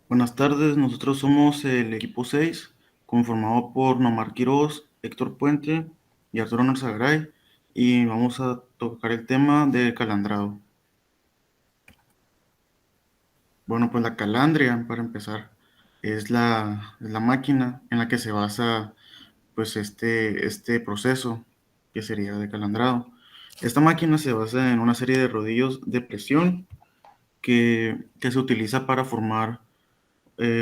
Buenas tardes, nosotros somos el equipo 6, conformado por Nomar Quiroz, Héctor Puente y Arturo Narzagaray, y vamos a tocar el tema de calandrado. Bueno, pues la calandria, para empezar, es la máquina en la que se basa pues este proceso que sería de calandrado. Esta máquina se basa en una serie de rodillos de presión que se utiliza para formar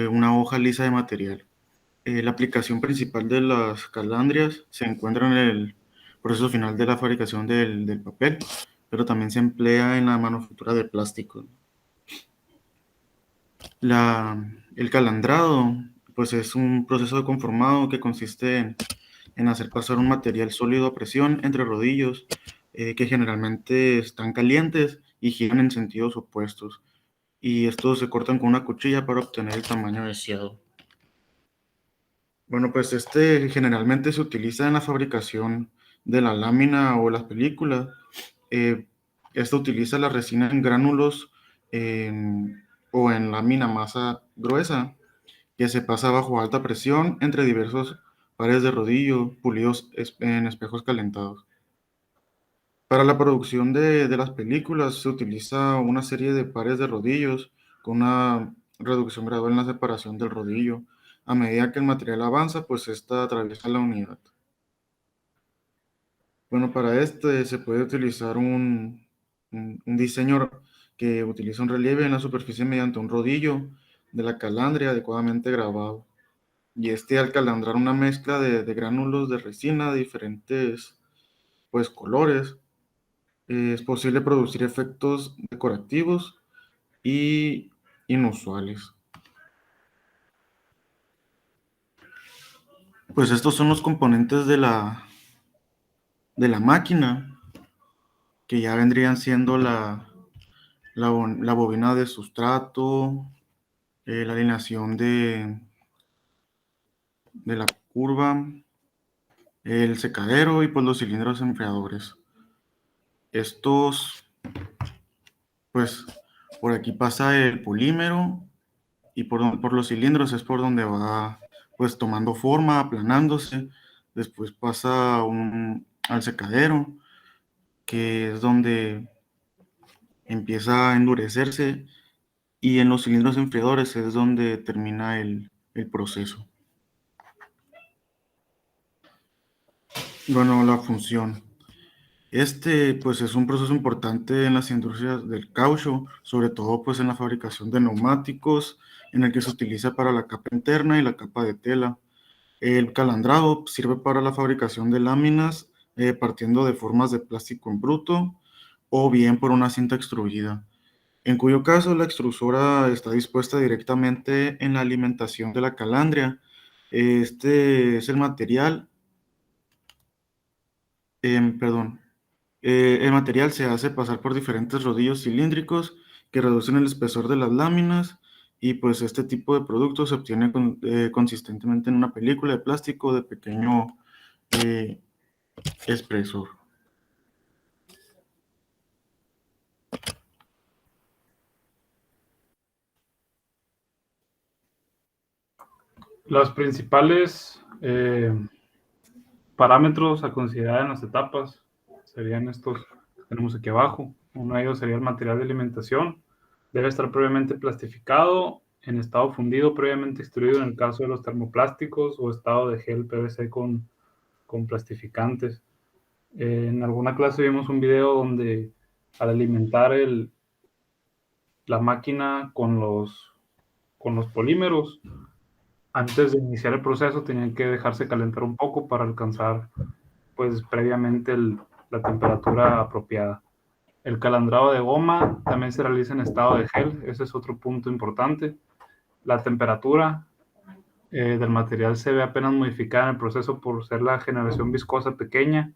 una hoja lisa de material. La aplicación principal de las calandrias se encuentra en el proceso final de la fabricación del papel, pero también se emplea en la manufactura de plástico. El calandrado, pues es un proceso de conformado que consiste en hacer pasar un material sólido a presión entre rodillos que generalmente están calientes y giran en sentidos opuestos. Y estos se cortan con una cuchilla para obtener el tamaño deseado. Bueno, pues este generalmente se utiliza en la fabricación de la lámina o las películas. Eh, Esta utiliza la resina en gránulos o en lámina masa gruesa que se pasa bajo alta presión entre diversos pares de rodillo pulidos en espejos calentados. Para la producción de las películas se utiliza una serie de pares de rodillos con una reducción gradual en la separación del rodillo. A medida que el material avanza, pues esta atraviesa la unidad. Bueno, para este se puede utilizar un diseño que utiliza un relieve en la superficie mediante un rodillo de la calandria adecuadamente grabado. Y al calandrar una mezcla de gránulos de resina de diferentes pues, colores, es posible producir efectos decorativos y inusuales. Pues estos son los componentes de la máquina, que ya vendrían siendo la bobina de sustrato, la alineación de la curva, el secadero y pues los cilindros enfriadores. Estos, pues por aquí pasa el polímero y por los cilindros es por donde va pues tomando forma, aplanándose. Después pasa al secadero, que es donde empieza a endurecerse, y en los cilindros enfriadores es donde termina el proceso. Bueno, la función. Pues es un proceso importante en las industrias del caucho, sobre todo pues en la fabricación de neumáticos, en el que se utiliza para la capa interna y la capa de tela. El calandrado sirve para la fabricación de láminas, partiendo de formas de plástico en bruto o bien por una cinta extruida, en cuyo caso la extrusora está dispuesta directamente en la alimentación de la calandria. Este es el material, perdón, el material se hace pasar por diferentes rodillos cilíndricos que reducen el espesor de las láminas, y pues este tipo de producto se obtiene consistentemente en una película de plástico de pequeño eh, espesor. Los principales parámetros a considerar en las etapas serían estos que tenemos aquí abajo. Uno de ellos sería el material de alimentación. Debe estar previamente plastificado, en estado fundido, previamente extruido en el caso de los termoplásticos, o estado de gel PVC con plastificantes. En alguna clase vimos un video donde al alimentar la máquina con los polímeros, antes de iniciar el proceso tenían que dejarse calentar un poco para alcanzar pues previamente la temperatura apropiada. El calandrado de goma también se realiza en estado de gel, ese es otro punto importante. La temperatura del material se ve apenas modificada en el proceso por ser la generación viscosa pequeña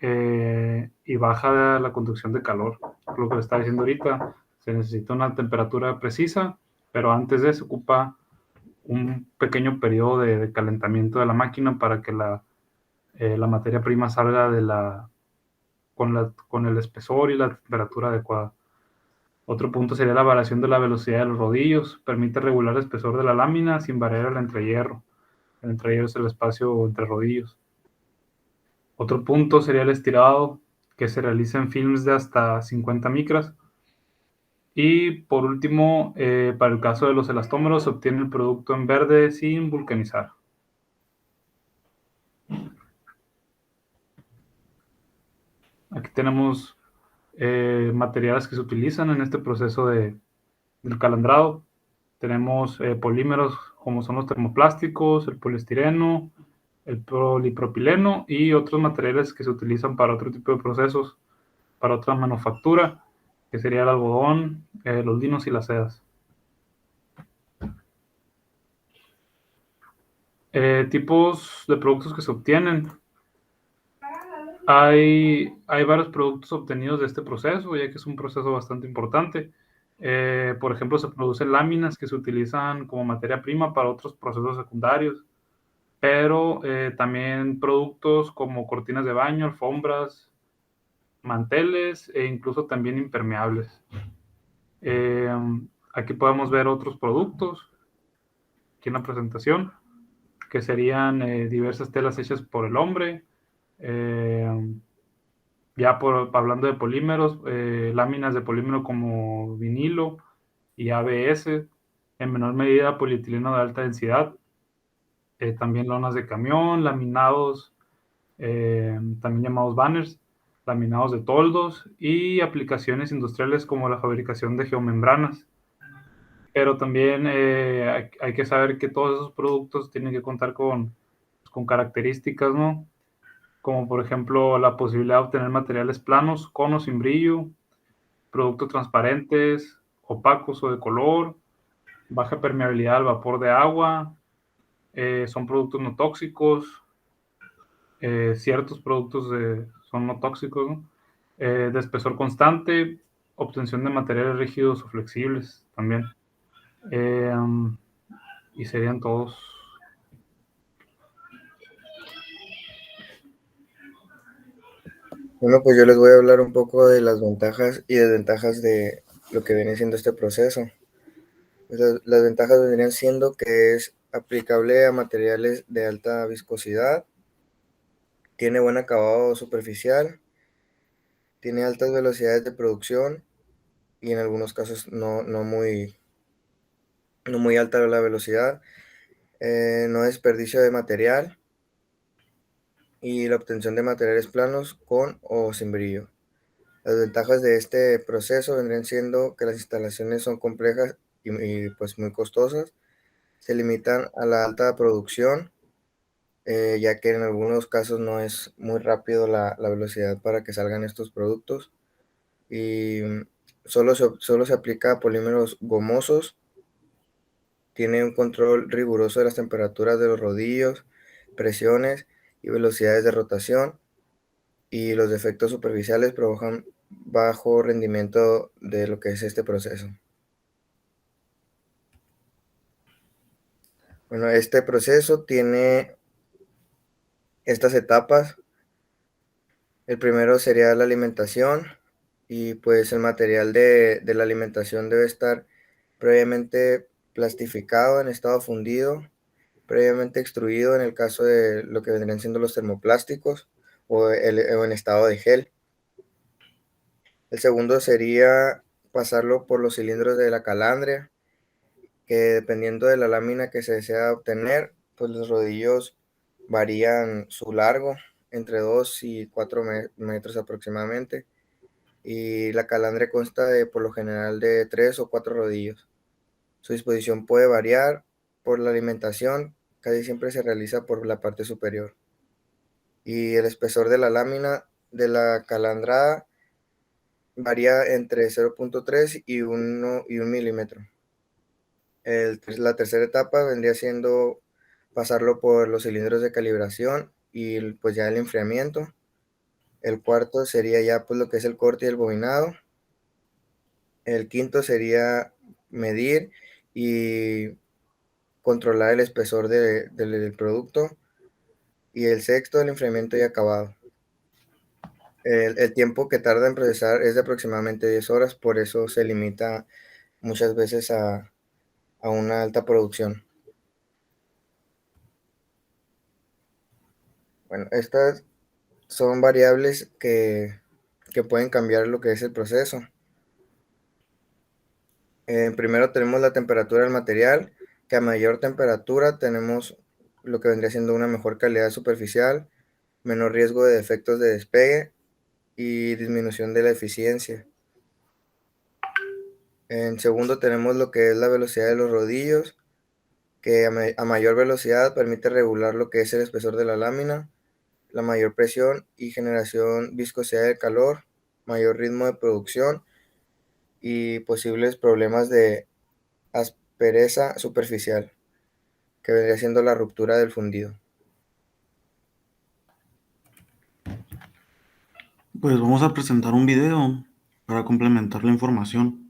y baja la conducción de calor. Por lo que le estaba diciendo ahorita, se necesita una temperatura precisa, pero antes de eso ocupa un pequeño periodo de calentamiento de la máquina para que la materia prima salga con el espesor y la temperatura adecuada. Otro punto sería la variación de la velocidad de los rodillos. Permite regular el espesor de la lámina sin variar el entrehierro. El entrehierro es el espacio entre rodillos. Otro punto sería el estirado, que se realiza en films de hasta 50 micras. Y por último, para el caso de los elastómeros, se obtiene el producto en verde sin vulcanizar. Aquí tenemos materiales que se utilizan en este proceso del calandrado. Tenemos polímeros como son los termoplásticos, el poliestireno, el polipropileno y otros materiales que se utilizan para otro tipo de procesos, para otra manufactura, que sería el algodón, los linos y las sedas. Tipos de productos que se obtienen. Hay varios productos obtenidos de este proceso, ya que es un proceso bastante importante. Por ejemplo, se producen láminas que se utilizan como materia prima para otros procesos secundarios, pero también productos como cortinas de baño, alfombras, manteles e incluso también impermeables. Eh, Aquí podemos ver otros productos, aquí en la presentación, que serían diversas telas hechas por el hombre. Ya hablando de polímeros, láminas de polímero como vinilo y ABS, en menor medida polietileno de alta densidad, también lonas de camión, laminados, también llamados banners, laminados de toldos y aplicaciones industriales como la fabricación de geomembranas. Pero también hay que saber que todos esos productos tienen que contar con características, ¿no? Como por ejemplo la posibilidad de obtener materiales planos, con o sin brillo, productos transparentes, opacos o de color, baja permeabilidad al vapor de agua, son productos no tóxicos, ciertos productos son no tóxicos, ¿no? De espesor constante, obtención de materiales rígidos o flexibles también. Eh, y serían todos. Bueno, pues yo les voy a hablar un poco de las ventajas y desventajas de lo que viene siendo este proceso. Pues las ventajas vendrían siendo que es aplicable a materiales de alta viscosidad, tiene buen acabado superficial, tiene altas velocidades de producción y en algunos casos no muy alta la velocidad, no desperdicio de material y la obtención de materiales planos con o sin brillo. Las ventajas de este proceso vendrían siendo que las instalaciones son complejas pues muy costosas, se limitan a la alta producción, ya que en algunos casos no es muy rápido la velocidad para que salgan estos productos y solo se aplica a polímeros gomosos, tiene un control riguroso de las temperaturas de los rodillos, presiones y velocidades de rotación, y los defectos superficiales provocan bajo rendimiento de lo que es este proceso. Bueno, este proceso tiene estas etapas. El primero sería la alimentación y pues el material de la alimentación debe estar previamente plastificado en estado fundido, previamente extruido en el caso de lo que vendrían siendo los termoplásticos o en estado de gel. El segundo sería pasarlo por los cilindros de la calandria, que dependiendo de la lámina que se desea obtener, pues los rodillos varían su largo entre 2 y 4 metros aproximadamente, y la calandria consta por lo general de 3 o 4 rodillos. Su disposición puede variar por la alimentación, casi siempre se realiza por la parte superior. Y el espesor de la lámina de la calandrada varía entre 0.3 y 1 milímetro. La tercera etapa vendría siendo pasarlo por los cilindros de calibración y pues ya el enfriamiento. El cuarto sería ya pues lo que es el corte y el bobinado. El quinto sería medir y controlar el espesor del producto. Y el sexto, el enfriamiento y acabado. El tiempo que tarda en procesar es de aproximadamente 10 horas, por eso se limita muchas veces a una alta producción. Bueno, estas son variables que pueden cambiar lo que es el proceso. Primero tenemos la temperatura del material, que a mayor temperatura tenemos lo que vendría siendo una mejor calidad superficial, menor riesgo de defectos de despegue y disminución de la eficiencia. En segundo tenemos lo que es la velocidad de los rodillos, que a mayor velocidad permite regular lo que es el espesor de la lámina, la mayor presión y generación viscosidad de calor, mayor ritmo de producción y posibles problemas de aspereza superficial, que vendría siendo la ruptura del fundido. Pues vamos a presentar un video para complementar la información.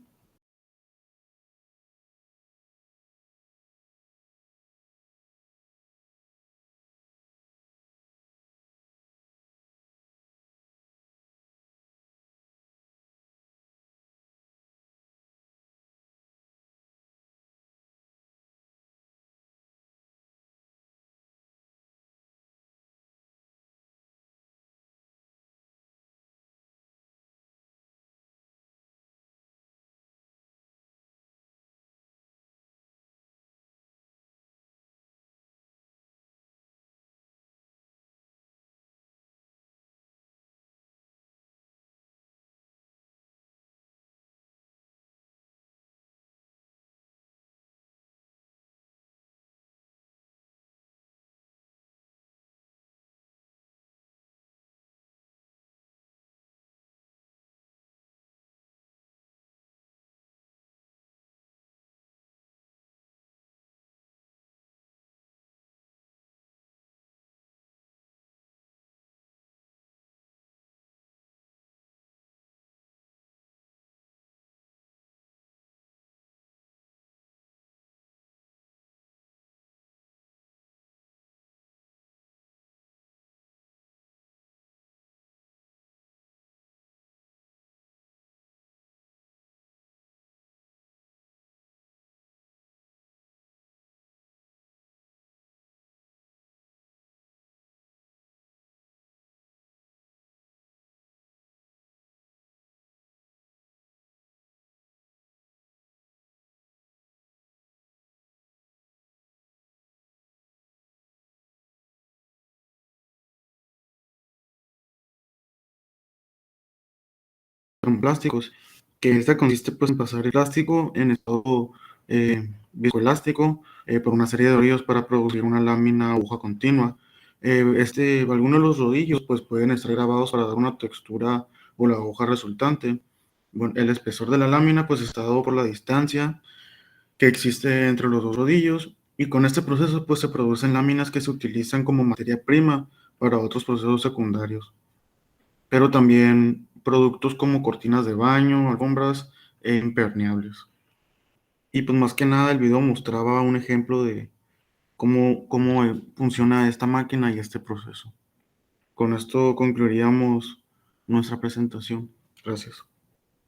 Son plásticos, que esta consiste pues en pasar el plástico en estado viscoelástico por una serie de rodillos para producir una lámina aguja continua. Algunos de los rodillos pues pueden estar grabados para dar una textura o la hoja resultante. Bueno, el espesor de la lámina pues está dado por la distancia que existe entre los dos rodillos, y con este proceso pues se producen láminas que se utilizan como materia prima para otros procesos secundarios, pero también productos como cortinas de baño, alfombras e impermeables. Y pues más que nada el video mostraba un ejemplo de cómo funciona esta máquina y este proceso. Con esto concluiríamos nuestra presentación. Gracias.